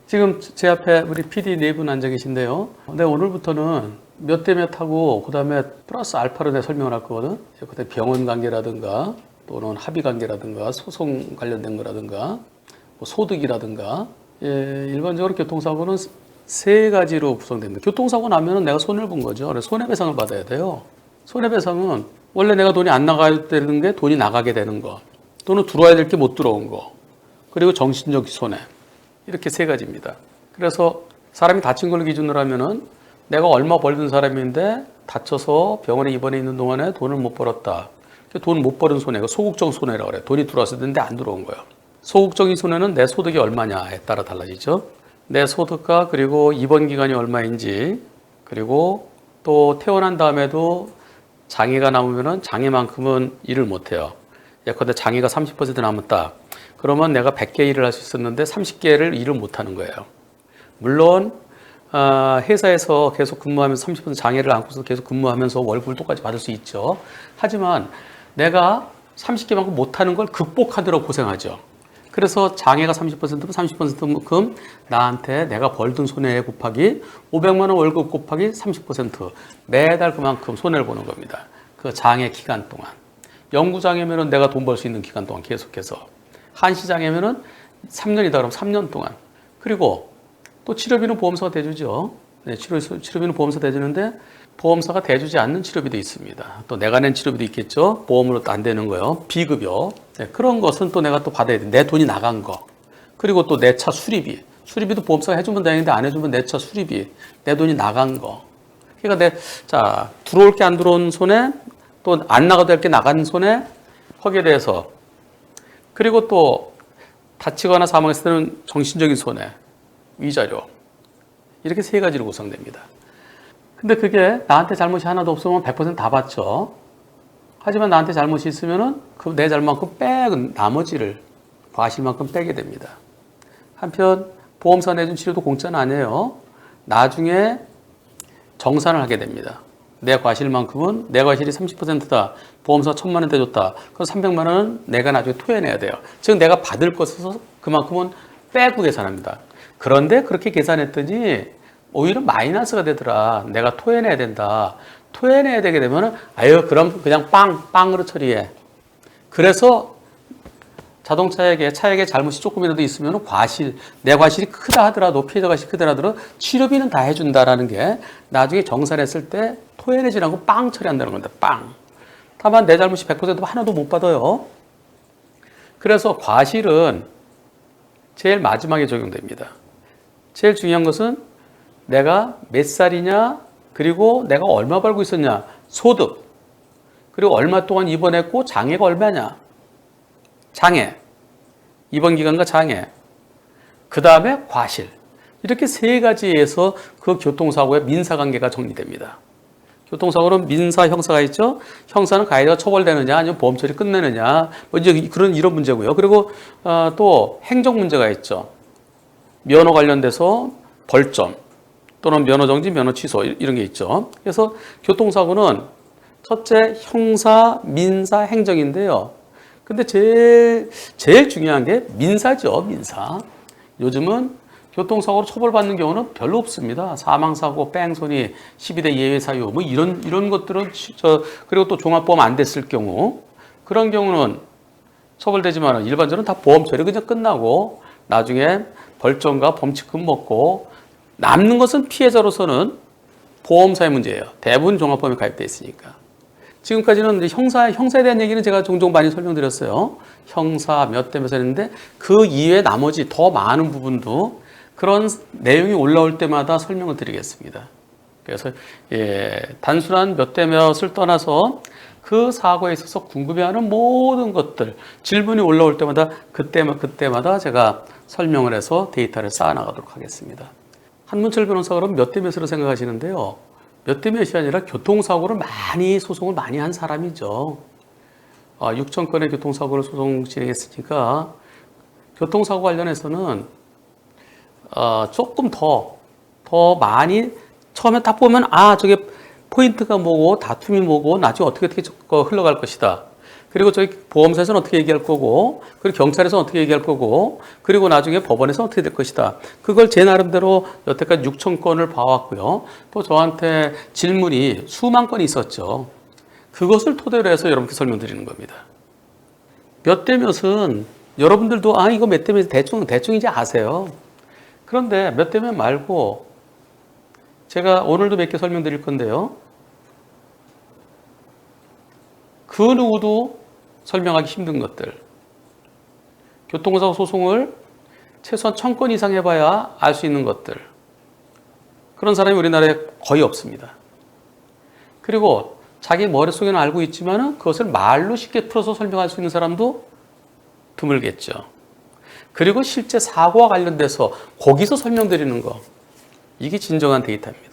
지금 제 앞에 우리 PD 네 분 앉아 계신데요. 근데 오늘부터는 몇 대 몇 하고 그다음에 플러스 알파로 내가 설명을 할 거거든. 그때 병원 관계라든가 또는 합의 관계라든가 소송 관련된 거라든가 뭐 소득이라든가 일반적으로 교통사고는 세 가지로 구성됩니다. 교통사고 나면은 내가 손해를 본 거죠. 그래서 손해배상을 받아야 돼요. 손해배상은 원래 내가 돈이 안 나가야 되는 게 돈이 나가게 되는 거, 또는 들어와야 될 게 못 들어온 거, 그리고 정신적 손해. 이렇게 세 가지입니다. 그래서 사람이 다친 걸 기준으로 하면은 내가 얼마 벌던 사람인데 다쳐서 병원에 입원해 있는 동안에 돈을 못 벌었다. 돈 못 벌은 손해가 소극적 손해라고 그래요. 돈이 들어왔을 텐데 안 들어온 거예요. 소극적인 손해는 내 소득이 얼마냐에 따라 달라지죠. 내 소득과 그리고 입원 기간이 얼마인지, 그리고 또 퇴원한 다음에도 장애가 남으면은 장애만큼은 일을 못 해요. 예컨대 장애가 30% 남았다. 그러면 내가 100개 일을 할 수 있었는데 30개를 일을 못 하는 거예요. 물론 회사에서 계속 근무하면서 30% 장애를 안고서 계속 근무하면서 월급을 똑같이 받을 수 있죠. 하지만 내가 30개만큼 못하는 걸 극복하느라 고생하죠. 그래서 장애가 30%면 30%만큼 나한테 내가 벌던 손해 곱하기 500만 원 월급 곱하기 30% 매달 그만큼 손해를 보는 겁니다. 그 장애 기간 동안. 영구장애면은 내가 돈 벌 수 있는 기간 동안 계속해서. 한시장애면은 3년이다 그러면 3년 동안. 그리고 또 치료비는 보험사가 대주죠. 네, 치료비는 보험사 대주는데 보험사가 대주지 않는 치료비도 있습니다. 또 내가 낸 치료비도 있겠죠. 보험으로 또 안 되는 거요. 비급여. 네, 그런 것은 또 내가 또 받아야 돼. 내 돈이 나간 거. 그리고 또 내 차 수리비. 수리비도 보험사가 해주면 다행인데 안 해주면 내 차 수리비. 내 돈이 나간 거. 그러니까 들어올 게 안 들어온 손해, 또 안 나가도 될 게 나간 손해, 거기에 대해서. 그리고 또 다치거나 사망했을 때는 정신적인 손해, 위자료. 이렇게 세 가지로 구성됩니다. 근데 그게 나한테 잘못이 하나도 없으면 100% 다 받죠. 하지만 나한테 잘못이 있으면은 그 내 잘못만큼 빼고 나머지를 과실만큼 빼게 됩니다. 한편 보험사 내준 치료도 공짜는 아니에요. 나중에 정산을 하게 됩니다. 내 과실만큼은 내 과실이 30%다. 보험사 1,000만 원 대줬다. 그럼 300만 원은 내가 나중에 토해내야 돼요. 즉 내가 받을 것에서 그만큼은 빼고 계산합니다. 그런데 그렇게 계산했더니 오히려 마이너스가 되더라. 내가 토해내야 된다. 토해내야 되게 되면은 그럼 그냥 빵으로 처리해. 그래서 자동차에게 차에게 잘못이 조금이라도 있으면 내 과실이 크다 하더라도 피해자 과실이 크다 하더라도 치료비는 다 해준다라는 게 나중에 정산했을 때 토해내지 않고 빵 처리한다는 겁니다. 빵. 다만 내 잘못이 100% 하나도 못 받아요. 그래서 과실은 제일 마지막에 적용됩니다. 제일 중요한 것은 내가 몇 살이냐, 그리고 내가 얼마 벌고 있었냐, 소득, 그리고 얼마 동안 입원했고 장애가 얼마냐, 장애, 입원 기간과 장애, 그 다음에 과실. 이렇게 세 가지에서 그 교통사고의 민사관계가 정리됩니다. 교통사고는 민사, 형사가 있죠. 형사는 가해자가 처벌되느냐, 아니면 보험 처리 끝내느냐, 뭐 이제 이런 문제고요. 그리고 또 행정 문제가 있죠. 면허 관련돼서 벌점 또는 면허 정지, 면허 취소 이런 게 있죠. 그래서 교통사고는 첫째 형사, 민사, 행정인데요. 근데 제일 중요한 게 민사죠, 민사. 요즘은 교통사고로 처벌받는 경우는 별로 없습니다. 사망사고, 뺑소니, 12대 예외 사유, 뭐 이런 것들은 그리고 또 종합보험 안 됐을 경우 그런 경우는 처벌되지만 일반적으로 다 보험 처리 그냥 끝나고 나중에 벌점과 범칙금 먹고 남는 것은 피해자로서는 보험사의 문제예요. 대부분 종합보험에 가입되어 있으니까. 지금까지는 이제 형사에 대한 얘기는 제가 종종 많이 설명드렸어요. 형사 몇 대 몇 했는데 그 이외에 나머지 더 많은 부분도 그런 내용이 올라올 때마다 설명을 드리겠습니다. 그래서 단순한 몇 대 몇을 떠나서 그 사고에 있어서 궁금해하는 모든 것들, 질문이 올라올 때마다 그때마다 제가 설명을 해서 데이터를 쌓아나가도록 하겠습니다. 한문철 변호사가 그럼 몇 대 몇으로 생각하시는데요. 몇 대 몇이 아니라 교통사고를 소송을 많이 한 사람이죠. 6천 건의 교통사고를 소송 진행했으니까 교통사고 관련해서는 조금 더 많이 처음에 딱 보면 저게 포인트가 뭐고 다툼이 뭐고 나중에 어떻게 흘러갈 것이다. 그리고 저희 보험사에서는 어떻게 얘기할 거고, 그리고 경찰에서는 어떻게 얘기할 거고, 그리고 나중에 법원에서는 어떻게 될 것이다. 그걸 제 나름대로 여태까지 6천 건을 봐왔고요. 또 저한테 질문이 수만 건이 있었죠. 그것을 토대로 해서 여러분께 설명드리는 겁니다. 몇 대 몇은 여러분들도 이거 몇 대 몇 대충 이제 아세요. 그런데 몇 대 몇 말고 제가 오늘도 몇 개 설명드릴 건데요. 그 누구도 설명하기 힘든 것들. 교통사고 소송을 최소한 1000건 이상 해봐야 알 수 있는 것들. 그런 사람이 우리나라에 거의 없습니다. 그리고 자기 머릿속에는 알고 있지만 그것을 말로 쉽게 풀어서 설명할 수 있는 사람도 드물겠죠. 그리고 실제 사고와 관련돼서 거기서 설명드리는 거. 이게 진정한 데이터입니다.